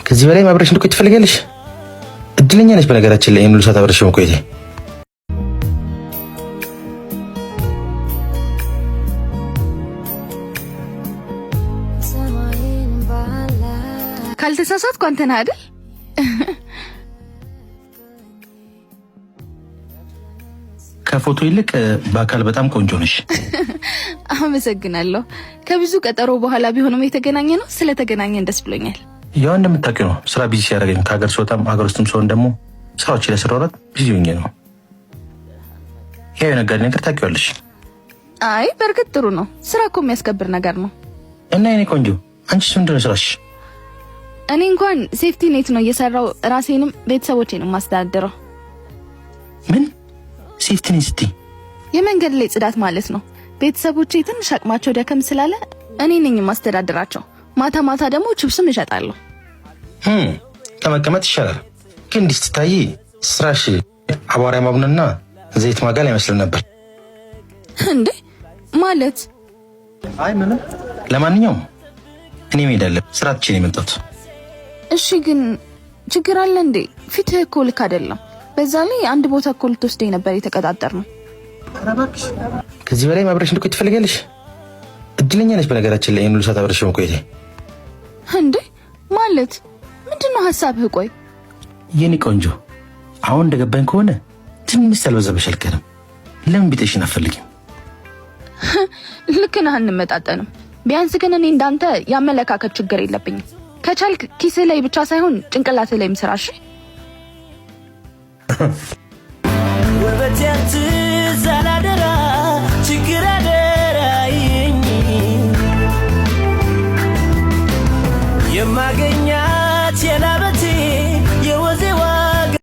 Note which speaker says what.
Speaker 1: ከዚህ በላይ ማብረሽ እንድቆይ ትፈልጋለሽ? እድለኛ ነሽ በነገራችን ላይ ይሄን ሁሉ ሰዓት አብረሽ መቆየቴ።
Speaker 2: ካልተሳሳትኩ አንተ ነህ አይደል?
Speaker 1: ከፎቶ ይልቅ በአካል በጣም ቆንጆ ነሽ።
Speaker 2: አመሰግናለሁ። ከብዙ ቀጠሮ በኋላ ቢሆንም የተገናኘ ነው። ስለተገናኘን ደስ ብሎኛል።
Speaker 1: ያው እንደምታውቂው ነው ስራ ቢዚ ሲያደርገኝ ከሀገር ስወጣም ሀገር ውስጥም ሰውን ደግሞ ስራዎች ላይ ስራራት ቢዚ ሆኜ ነው። ያው የነጋዴ ነገር ታውቂዋለሽ።
Speaker 2: አይ በእርግጥ ጥሩ ነው። ስራ እኮ የሚያስከብር ነገር ነው።
Speaker 1: እና የኔ ቆንጆ አንቺስ ምንድን ነው ስራሽ?
Speaker 2: እኔ እንኳን ሴፍቲ ኔት ነው እየሰራው ራሴንም ቤተሰቦቼንም ማስተዳደረው።
Speaker 1: ምን ሴፍቲ ኔት ስትይ?
Speaker 2: የመንገድ ላይ ጽዳት ማለት ነው። ቤተሰቦቼ ትንሽ አቅማቸው ደከም ስላለ እኔ ነኝ ማስተዳደራቸው። ማታ ማታ ደግሞ ችብስም እሸጣለሁ።
Speaker 1: ከመቀመጥ ይሻላል። ግን እንዲህ ስትታይ ስራሽ አቧራ ማቡንና ዘይት ማጋል አይመስልም ነበር
Speaker 2: እንዴ? ማለት
Speaker 1: አይ ምንም። ለማንኛውም እኔ እሄዳለሁ። ስራ ትቼ ነው የመጣሁት።
Speaker 2: እሺ ግን ችግር አለ እንዴ? ፊትህ እኮ ልክ አይደለም። በዛ ላይ አንድ ቦታ እኮ ልትወስደኝ ነበር የተቀጣጠርነው።
Speaker 1: ከዚህ በላይ ማብረሽ እንድቆይ ትፈልጋለሽ? እድለኛ ነሽ በነገራችን ላይ ይሄን ሁሉ ሰዓት አብረሽ መቆየቴ።
Speaker 2: እንዴ ማለት ምንድነው ሐሳብህ? ቆይ
Speaker 1: የኔ ቆንጆ አሁን እንደገባኝ ከሆነ ትንሽ ሳልበዛብሽ አልቀርም። ለምን ቢጤሽን አትፈልጊም?
Speaker 2: ልክ ነህ፣ አንመጣጠንም። ቢያንስ ግን እኔ እንዳንተ ያመለካከት ችግር የለብኝም። ከቻልክ ኪስህ ላይ ብቻ ሳይሆን ጭንቅላትህ ላይም ስራ። እሺ